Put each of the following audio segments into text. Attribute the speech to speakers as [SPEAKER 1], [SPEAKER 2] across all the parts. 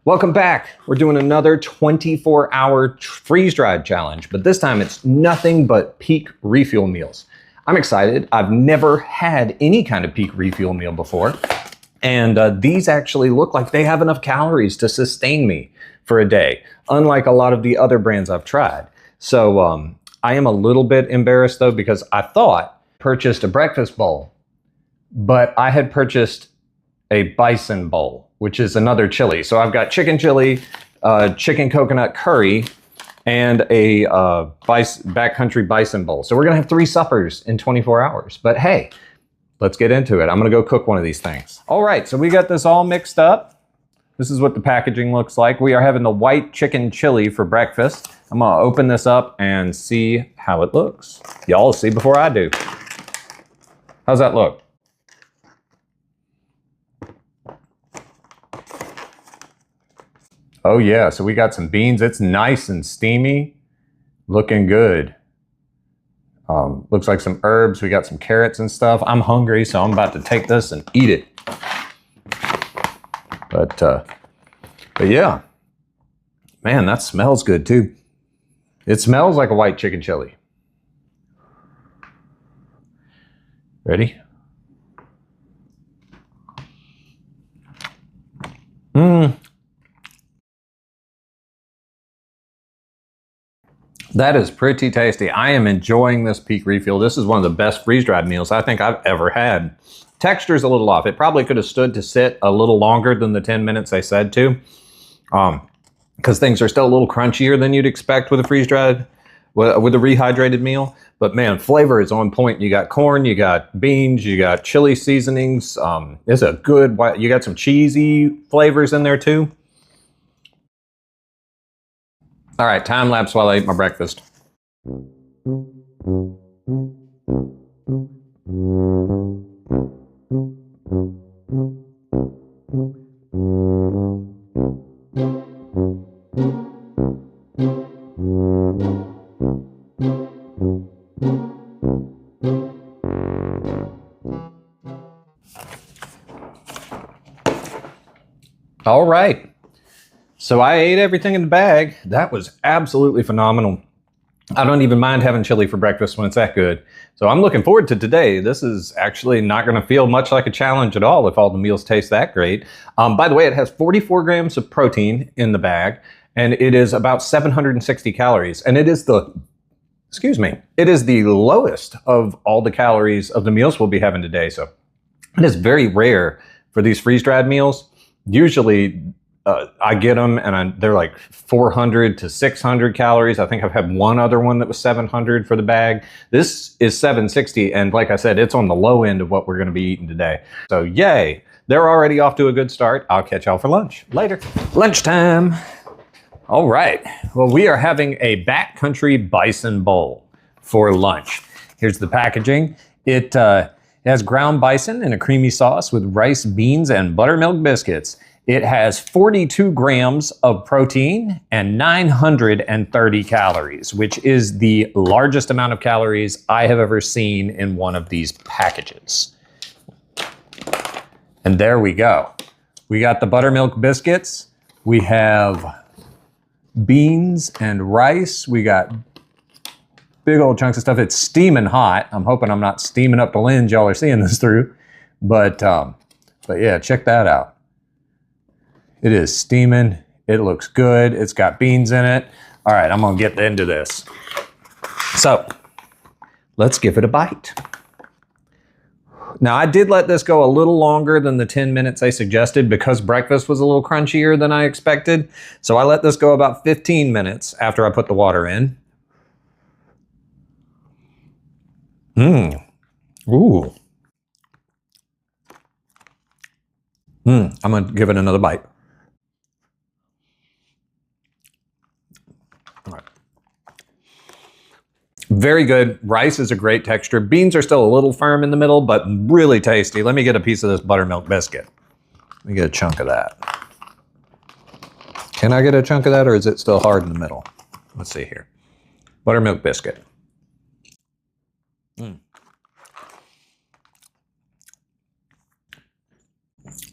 [SPEAKER 1] Welcome back. We're doing another 24-hour freeze-dried challenge, but this time it's nothing but Peak Refuel meals. I'm excited. I've never had any kind of Peak Refuel meal before, and these actually look like they have enough calories to sustain me for a day, unlike a lot of the other brands I've tried. So I am a little bit embarrassed though, because I purchased a breakfast bowl, but I had purchased a bison bowl, which is another chili. So I've got chicken chili, chicken coconut curry, and a backcountry bison bowl. So we're gonna have 3 suppers in 24 hours. But hey, let's get into it. I'm gonna go cook one of these things. All right, so we got this all mixed up. This is what the packaging looks like. We are having the white chicken chili for breakfast. I'm gonna open this up and see how it looks. Y'all see before I do. How's that look? Oh yeah, so we got some beans. It's nice and steamy, looking good. Looks like some herbs. We got some carrots and stuff. I'm hungry, so I'm about to take this and eat it. But yeah, man, that smells good too. It smells like a white chicken chili. Ready? That is pretty tasty. I am enjoying this Peak Refuel. This is one of the best freeze-dried meals I think I've ever had. Texture's a little off. It probably could have stood to sit a little longer than the 10 minutes they said to, because things are still a little crunchier than you'd expect with a freeze-dried, with a rehydrated meal. But man, flavor is on point. You got corn, you got beans, you got chili seasonings. It's a good, you got some cheesy flavors in there too. All right, time lapse while I eat my breakfast. All right. So I ate everything in the bag. That was absolutely phenomenal. I don't even mind having chili for breakfast when it's that good. So I'm looking forward to today. This is actually not going to feel much like a challenge at all if all the meals taste that great. By the way, it has 44 grams of protein in the bag, and it is about 760 calories. And it is the lowest of all the calories of the meals we'll be having today. So it is very rare for these freeze-dried meals. Usually, I get them and they're like 400 to 600 calories. I think I've had one other one that was 700 for the bag. This is 760, and like I said, it's on the low end of what we're going to be eating today. So yay, they're already off to a good start. I'll catch y'all for lunch later. Lunchtime. All right, well, we are having a backcountry bison bowl for lunch. Here's the packaging. It has ground bison in a creamy sauce with rice, beans, and buttermilk biscuits. It has 42 grams of protein and 930 calories, which is the largest amount of calories I have ever seen in one of these packages. And there we go. We got the buttermilk biscuits. We have beans and rice. We got big old chunks of stuff. It's steaming hot. I'm hoping I'm not steaming up the lens y'all are seeing this through. But yeah, check that out. It is steaming. It looks good. It's got beans in it. All right, I'm gonna get into this. So let's give it a bite. Now, I did let this go a little longer than the 10 minutes I suggested because breakfast was a little crunchier than I expected. So I let this go about 15 minutes after I put the water in. Ooh. I'm gonna give it another bite. All right. Very good. Rice is a great texture. Beans are still a little firm in the middle, but really tasty. Let me get a piece of this buttermilk biscuit. Let me get a chunk of that. Can I get a chunk of that, or is it still hard in the middle? Let's see here. Buttermilk biscuit.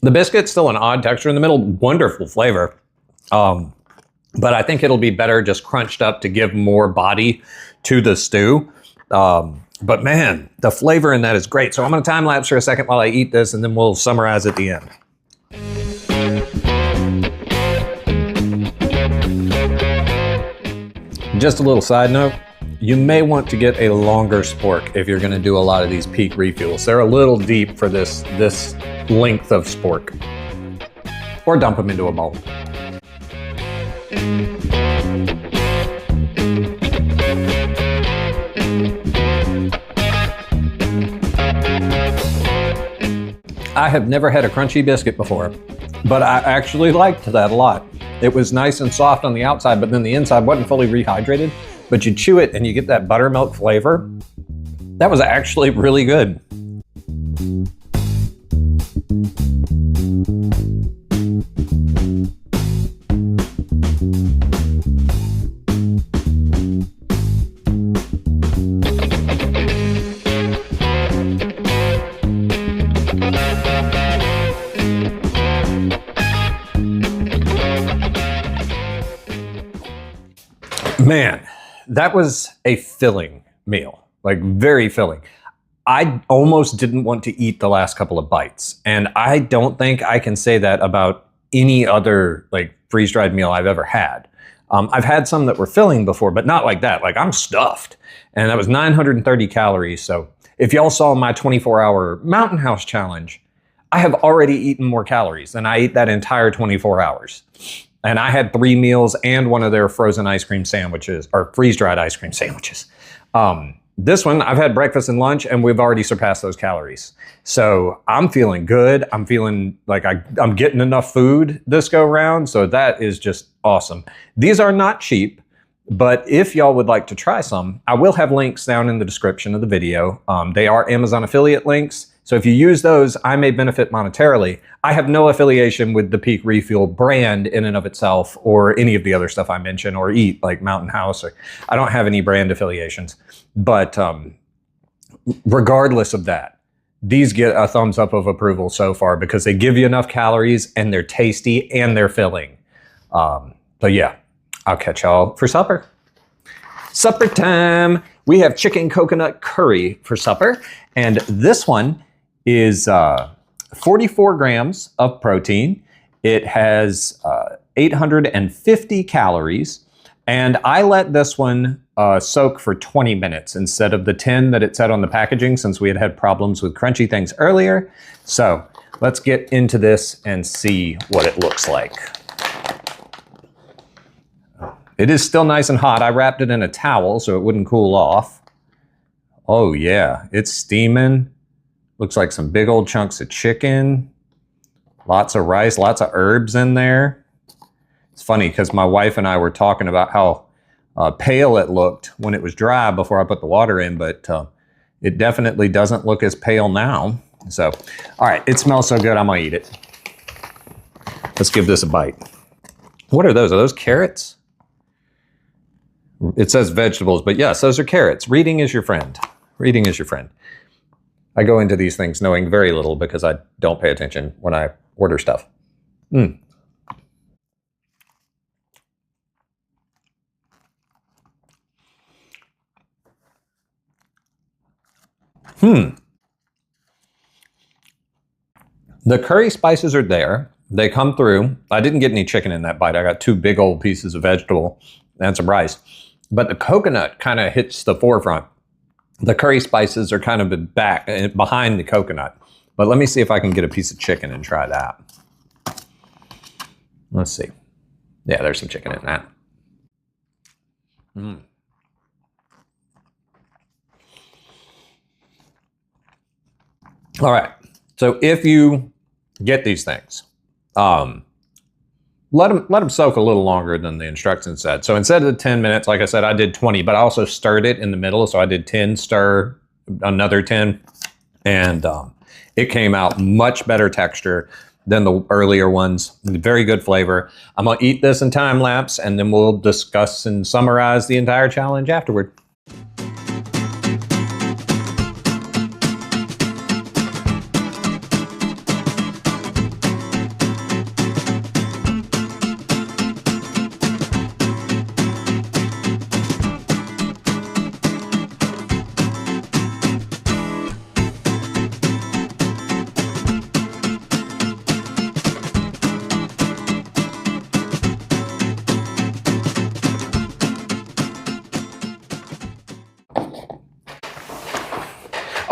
[SPEAKER 1] The biscuit's still an odd texture in the middle, wonderful flavor. But I think it'll be better just crunched up to give more body to the stew. But man, the flavor in that is great. So I'm gonna time lapse for a second while I eat this, and then we'll summarize at the end. Just a little side note, you may want to get a longer spork if you're gonna do a lot of these Peak Refuels. They're a little deep for this length of spork. Or dump them into a bowl. I have never had a crunchy biscuit before, but I actually liked that a lot. It was nice and soft on the outside, but then the inside wasn't fully rehydrated, but you chew it and you get that buttermilk flavor. That was actually really good. Man, that was a filling meal, like very filling. I almost didn't want to eat the last couple of bites. And I don't think I can say that about any other like freeze-dried meal I've ever had. I've had some that were filling before, but not like that. Like I'm stuffed. And that was 930 calories. So if y'all saw my 24-hour Mountain House challenge, I have already eaten more calories than I ate that entire 24 hours. And I had 3 meals and one of their frozen ice cream sandwiches, or freeze-dried ice cream sandwiches. This one, I've had breakfast and lunch, and we've already surpassed those calories. So I'm feeling good. I'm feeling like I'm getting enough food this go round. So that is just awesome. These are not cheap, but if y'all would like to try some, I will have links down in the description of the video. They are Amazon affiliate links. So if you use those, I may benefit monetarily. I have no affiliation with the Peak Refuel brand in and of itself, or any of the other stuff I mentioned or eat, like Mountain House. I don't have any brand affiliations. But regardless of that, these get a thumbs up of approval so far because they give you enough calories and they're tasty and they're filling. So yeah, I'll catch y'all for supper. Supper time. We have chicken coconut curry for supper. And this one is 44 grams of protein. It has 850 calories. And I let this one soak for 20 minutes instead of the 10 that it said on the packaging, since we had problems with crunchy things earlier. So let's get into this and see what it looks like. It is still nice and hot. I wrapped it in a towel so it wouldn't cool off. Oh yeah, it's steaming. Looks like some big old chunks of chicken. Lots of rice, lots of herbs in there. It's funny because my wife and I were talking about how pale it looked when it was dry before I put the water in, but it definitely doesn't look as pale now. So, all right, it smells so good, I'm gonna eat it. Let's give this a bite. What are those? Are those carrots? It says vegetables, but yes, those are carrots. Reading is your friend. Reading is your friend. I go into these things knowing very little because I don't pay attention when I order stuff. The curry spices are there. They come through. I didn't get any chicken in that bite. I got 2 big old pieces of vegetable and some rice. But the coconut kind of hits the forefront. The curry spices are kind of back behind the coconut. But let me see if I can get a piece of chicken and try that. Let's see. Yeah, there's some chicken in that. All right. So if you get these things, let them soak a little longer than the instructions said. So instead of the 10 minutes, like I said, I did 20, but I also stirred it in the middle. So I did 10, stir, another 10, and it came out much better texture than the earlier ones. Very good flavor. I'm gonna eat this in time lapse, and then we'll discuss and summarize the entire challenge afterward.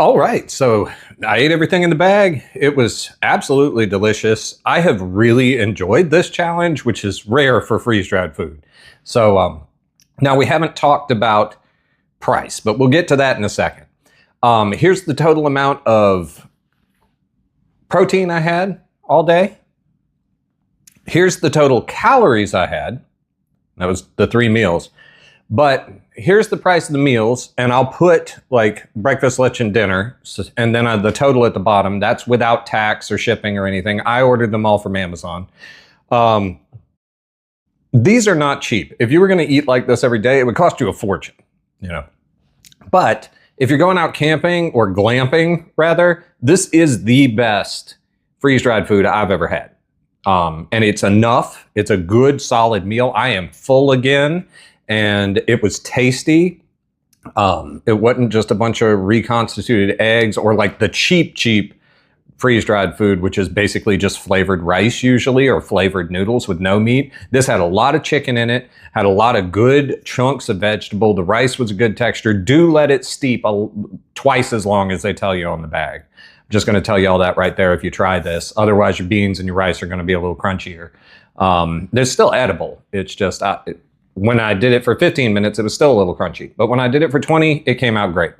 [SPEAKER 1] All right, so I ate everything in the bag. It was absolutely delicious. I have really enjoyed this challenge, which is rare for freeze-dried food. So now we haven't talked about price, but we'll get to that in a second. Here's the total amount of protein I had all day. Here's the total calories I had. That was the 3 meals. But here's the price of the meals, and I'll put like breakfast, lunch, and dinner, and then the total at the bottom. That's without tax or shipping or anything. I ordered them all from Amazon. These are not cheap. If you were going to eat like this every day, it would cost you a fortune, you know. But if you're going out camping or glamping, rather, this is the best freeze-dried food I've ever had. And it's enough. It's a good, solid meal. I am full again. And it was tasty. It wasn't just a bunch of reconstituted eggs or like the cheap freeze-dried food, which is basically just flavored rice usually, or flavored noodles with no meat. This had a lot of chicken in it, had a lot of good chunks of vegetable. The rice was a good texture. Do let it steep twice as long as they tell you on the bag. I'm just going to tell you all that right there if you try this. Otherwise, your beans and your rice are going to be a little crunchier. They're still edible. It's just... when I did it for 15 minutes, it was still a little crunchy. But when I did it for 20, it came out great.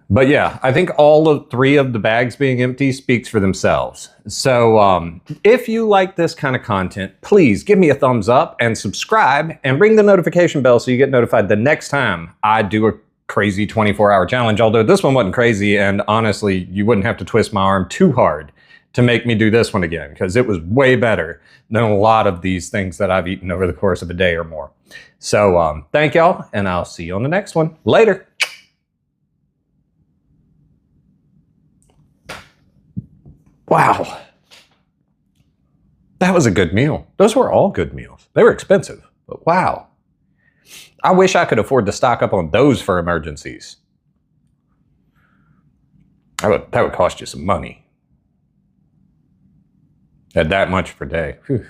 [SPEAKER 1] But yeah, I think all 3 of the bags being empty speaks for themselves. So if you like this kind of content, please give me a thumbs up and subscribe and ring the notification bell so you get notified the next time I do a crazy 24-hour challenge. Although this one wasn't crazy, and honestly, you wouldn't have to twist my arm too hard to make me do this one again, because it was way better than a lot of these things that I've eaten over the course of a day or more. So thank y'all, and I'll see you on the next one. Later. Wow. That was a good meal. Those were all good meals. They were expensive, but wow. I wish I could afford to stock up on those for emergencies. That would cost you some money. At that much per day. Whew.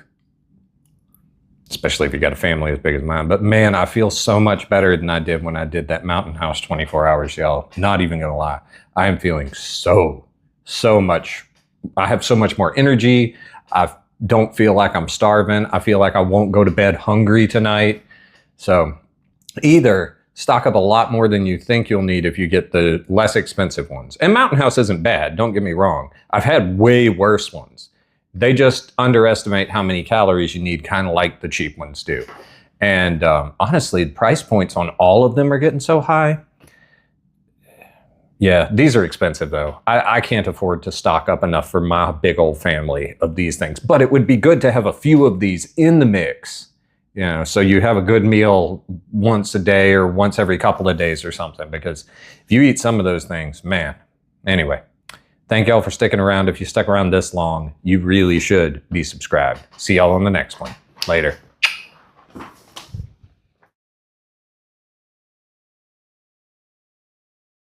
[SPEAKER 1] Especially if you got a family as big as mine. But man, I feel so much better than I did when I did that mountain house 24 hours, y'all. Not even gonna lie. I am feeling so much. I have so much more energy. I don't feel like I'm starving. I feel like I won't go to bed hungry tonight. So either stock up a lot more than you think you'll need if you get the less expensive ones. And Mountain House isn't bad, don't get me wrong. I've had way worse ones. They just underestimate how many calories you need, kind of like the cheap ones do. And honestly, the price points on all of them are getting so high. Yeah, these are expensive though. I can't afford to stock up enough for my big old family of these things. But it would be good to have a few of these in the mix. You know, so you have a good meal once a day or once every couple of days or something. Because if you eat some of those things, man. Anyway. Thank y'all for sticking around. If you stuck around this long, you really should be subscribed. See y'all on the next one. Later.